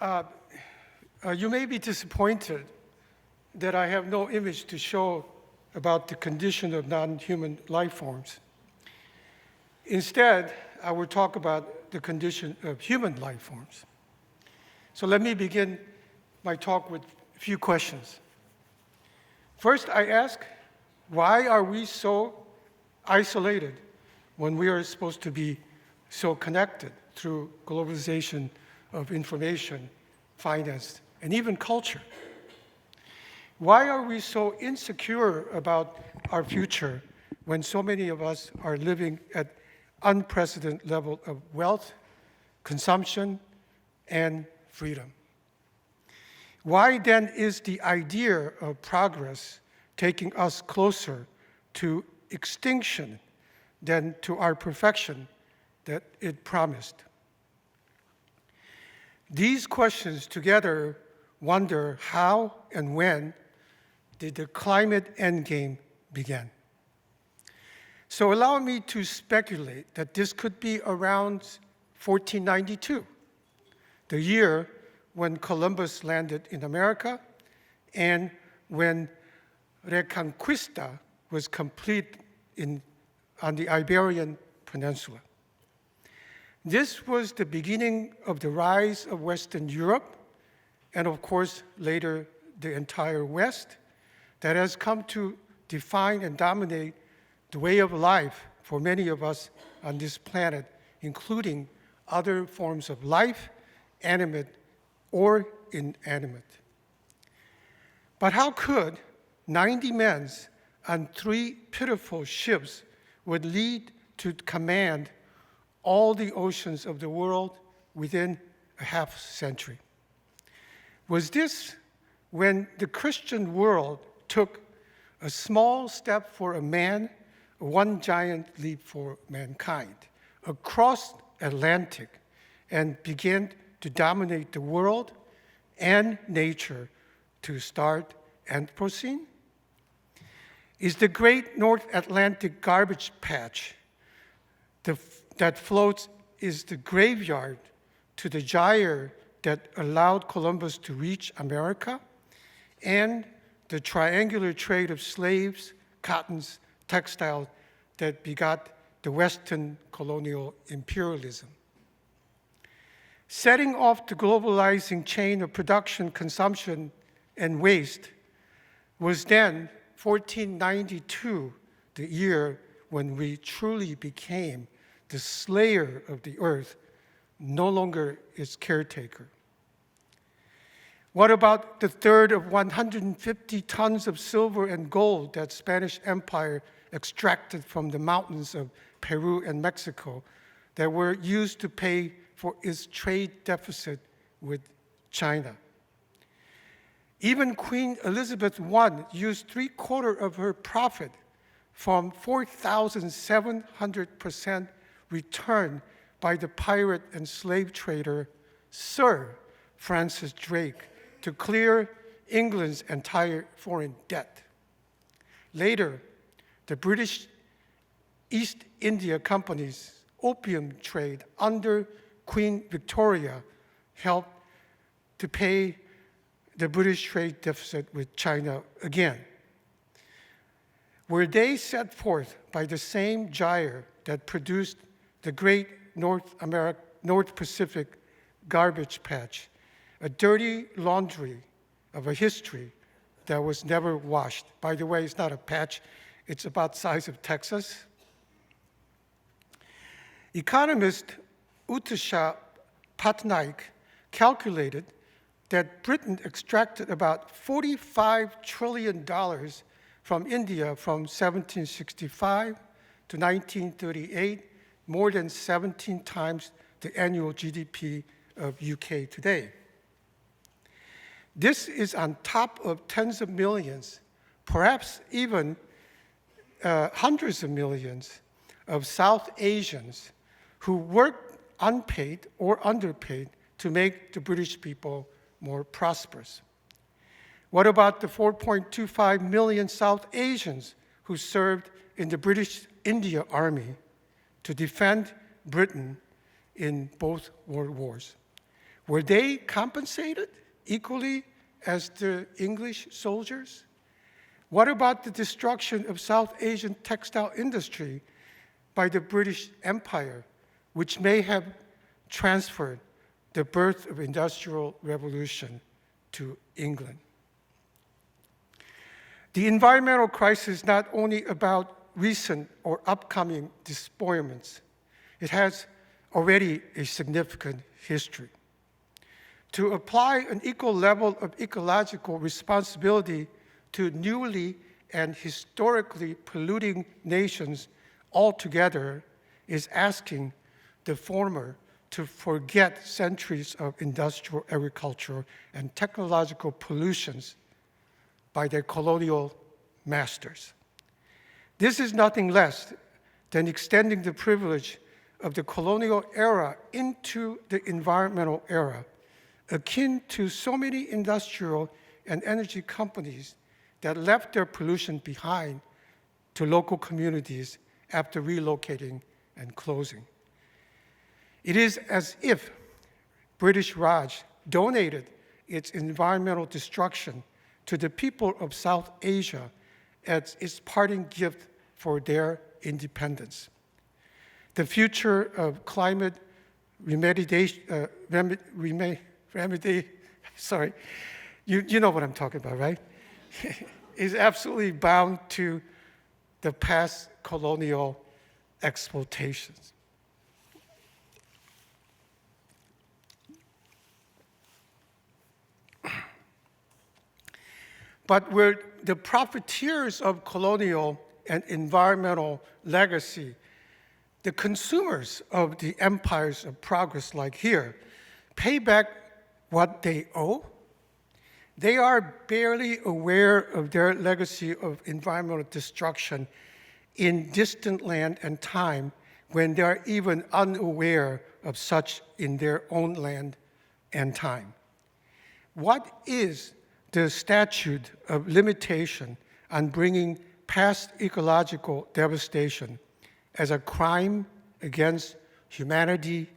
You may be disappointed that I have no image to show about the condition of non-human life forms. Instead, I will talk about the condition of human life forms. So let me begin my talk with a few questions. First, I ask, why are we so isolated when we are supposed to be so connected through globalization of information, finance, and even culture? Why are we so insecure about our future when so many of us are living at unprecedented level of wealth, consumption, and freedom? Why then is the idea of progress taking us closer to extinction than to our perfection that it promised? These questions together wonder how and when did the climate endgame begin. So allow me to speculate that this could be around 1492, the year when Columbus landed in America and when Reconquista was complete on the Iberian Peninsula. This was the beginning of the rise of Western Europe, and of course, later the entire West, that has come to define and dominate the way of life for many of us on this planet, including other forms of life, animate or inanimate. But how could 90 men on 3 pitiful ships would lead to command all the oceans of the world within a half century? Was this when the Christian world took a small step for a man, one giant leap for mankind, across Atlantic, and began to dominate the world and nature to start Anthropocene? Is the great North Atlantic garbage patch that floats is the graveyard to the gyre that allowed Columbus to reach America, and the triangular trade of slaves, cottons, textiles that begot the Western colonial imperialism? Setting off the globalizing chain of production, consumption, and waste was then 1492, the year when we truly became the slayer of the earth, no longer its caretaker. What about the third of 150 tons of silver and gold that Spanish Empire extracted from the mountains of Peru and Mexico that were used to pay for its trade deficit with China? Even Queen Elizabeth I used 3/4 of her profit from 4,700% return by the pirate and slave trader Sir Francis Drake to clear England's entire foreign debt. Later, the British East India Company's opium trade under Queen Victoria helped to pay the British trade deficit with China again. Were they set forth by the same gyre that produced the great North Pacific garbage patch, a dirty laundry of a history that was never washed? By the way, it's not a patch, it's about the size of Texas. Economist Utasha Patnaik calculated that Britain extracted about $45 trillion from India from 1765 to 1938, more than 17 times the annual GDP of UK today. This is on top of tens of millions, perhaps even hundreds of millions of South Asians who worked unpaid or underpaid to make the British people more prosperous. What about the 4.25 million South Asians who served in the British India Army to defend Britain in both world wars? Were they compensated equally as the English soldiers? What about the destruction of South Asian textile industry by the British Empire, which may have transferred the birth of Industrial Revolution to England? The environmental crisis is not only about recent or upcoming despoilments. It has already a significant history. To apply an equal level of ecological responsibility to newly and historically polluting nations altogether is asking the former to forget centuries of industrial agriculture and technological pollutions by their colonial masters. This is nothing less than extending the privilege of the colonial era into the environmental era, akin to so many industrial and energy companies that left their pollution behind to local communities after relocating and closing. It is as if British Raj donated its environmental destruction to the people of South Asia as its parting gift for their independence. The future of climate remediation, you know what I'm talking about, right? Is absolutely bound to the past colonial exploitations. But where the profiteers of colonial and environmental legacy, the consumers of the empires of progress like here, pay back what they owe, they are barely aware of their legacy of environmental destruction in distant land and time when they are even unaware of such in their own land and time. What is the statute of limitation on bringing past ecological devastation as a crime against humanity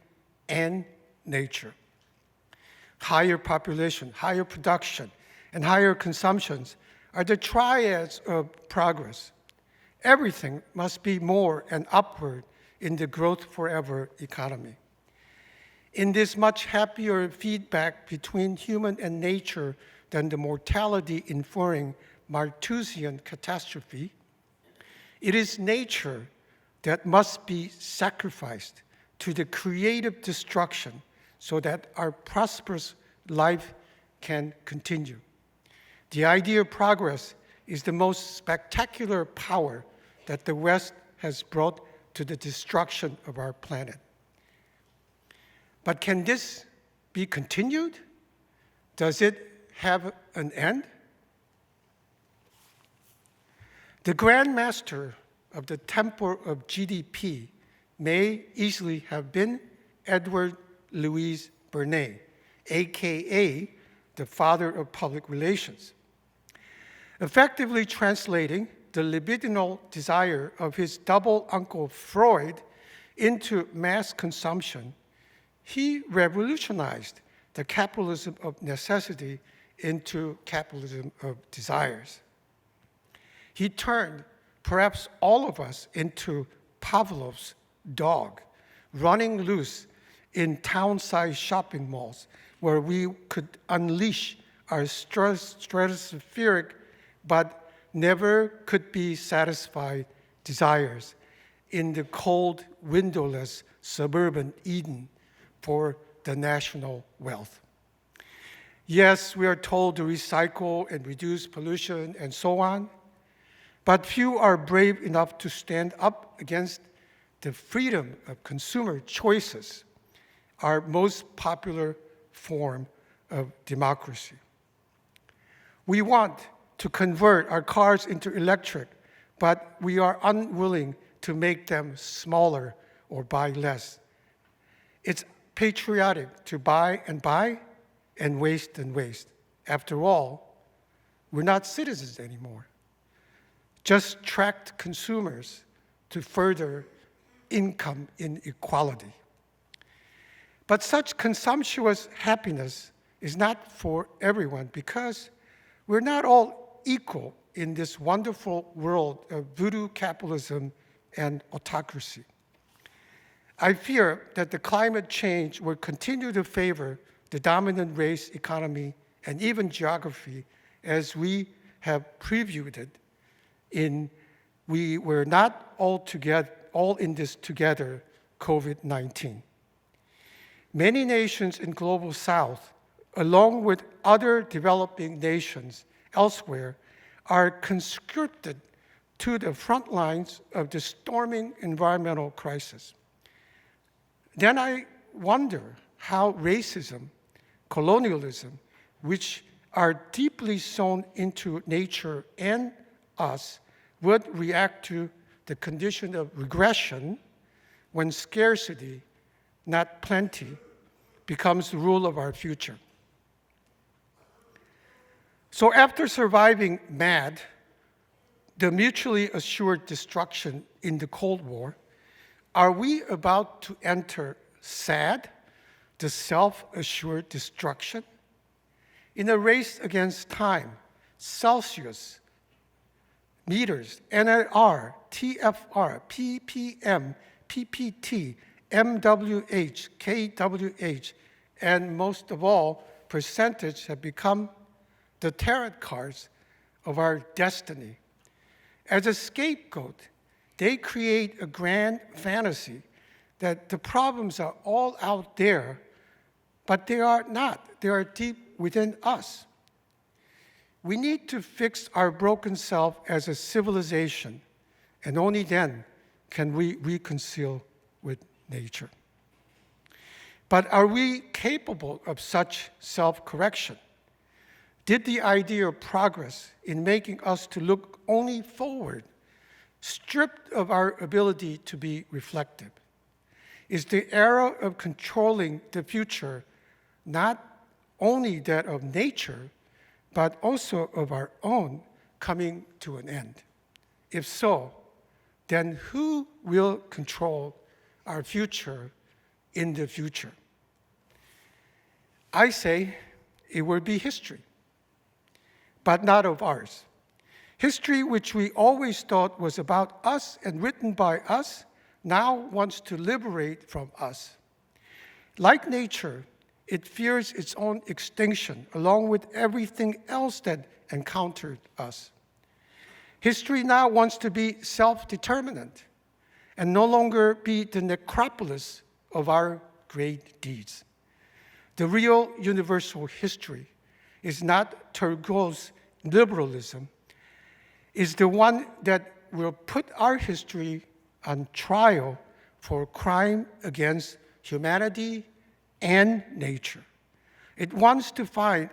and nature? Higher population, higher production, and higher consumptions are the triads of progress. Everything must be more and upward in the growth forever economy. In this much happier feedback between human and nature than the mortality-inferring Malthusian catastrophe, it is nature that must be sacrificed to the creative destruction so that our prosperous life can continue. The idea of progress is the most spectacular power that the West has brought to the destruction of our planet. But can this be continued? Does it have an end? The Grand Master of the Temple of GDP may easily have been Edward Louis Bernays, AKA the father of public relations. Effectively translating the libidinal desire of his double uncle Freud into mass consumption, he revolutionized the capitalism of necessity into capitalism of desires. He turned perhaps all of us into Pavlov's dog, running loose in town-sized shopping malls where we could unleash our stratospheric but never could be satisfied desires in the cold, windowless suburban Eden for the national wealth. Yes, we are told to recycle and reduce pollution and so on, but few are brave enough to stand up against the freedom of consumer choices, our most popular form of democracy. We want to convert our cars into electric, but we are unwilling to make them smaller or buy less. It's patriotic to buy and waste and waste. After all, we're not citizens anymore, just tracked consumers to further income inequality. But such consumptuous happiness is not for everyone because we're not all equal in this wonderful world of voodoo capitalism and autocracy. I fear that the climate change will continue to favor the dominant race, economy, and even geography as we have previewed it in We Were Not All in This Together, COVID-19. Many nations in Global South, along with other developing nations elsewhere, are conscripted to the front lines of the storming environmental crisis. Then I wonder how racism, colonialism, which are deeply sewn into nature and us, would react to the condition of regression when scarcity, not plenty, becomes the rule of our future. So after surviving MAD, the mutually assured destruction in the Cold War, are we about to enter SAD, the self-assured destruction? In a race against time, Celsius, meters, NLR, TFR, ppm, ppt, MWH, kWh, and most of all, percentage have become the tarot cards of our destiny. As a scapegoat, they create a grand fantasy that the problems are all out there, but they are not. They are deep within us. We need to fix our broken self as a civilization, and only then can we reconcile with nature. But are we capable of such self-correction? Did the idea of progress in making us to look only forward, stripped of our ability to be reflective? Is the era of controlling the future not only that of nature, but also of our own coming to an end? If so, then who will control our future in the future? I say it will be history, but not of ours. History, which we always thought was about us and written by us, now wants to liberate from us. Like nature, it fears its own extinction, along with everything else that encountered us. History now wants to be self-determinant and no longer be the necropolis of our great deeds. The real universal history is not Turgot's liberalism, is the one that will put our history on trial for crime against humanity and nature. It wants to find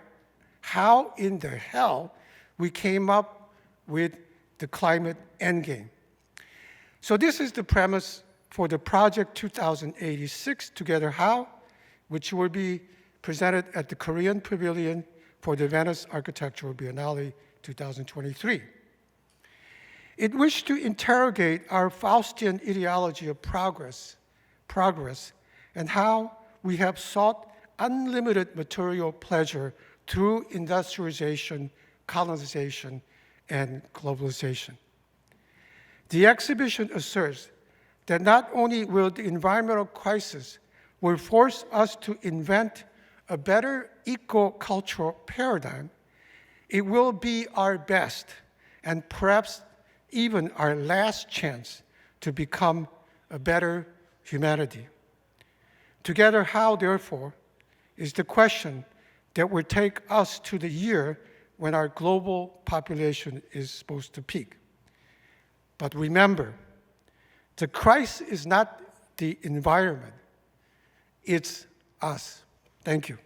how in the hell we came up with the climate endgame. So this is the premise for the Project 2086, Together How, which will be presented at the Korean Pavilion for the Venice Architecture Biennale 2023. It wished to interrogate our Faustian ideology of progress, and how we have sought unlimited material pleasure through industrialization, colonization, and globalization. The exhibition asserts that not only will the environmental crisis will force us to invent a better eco-cultural paradigm, it will be our best and perhaps even our last chance to become a better humanity. Together How, therefore, is the question that will take us to the year when our global population is supposed to peak. But remember, the crisis is not the environment, it's us. Thank you.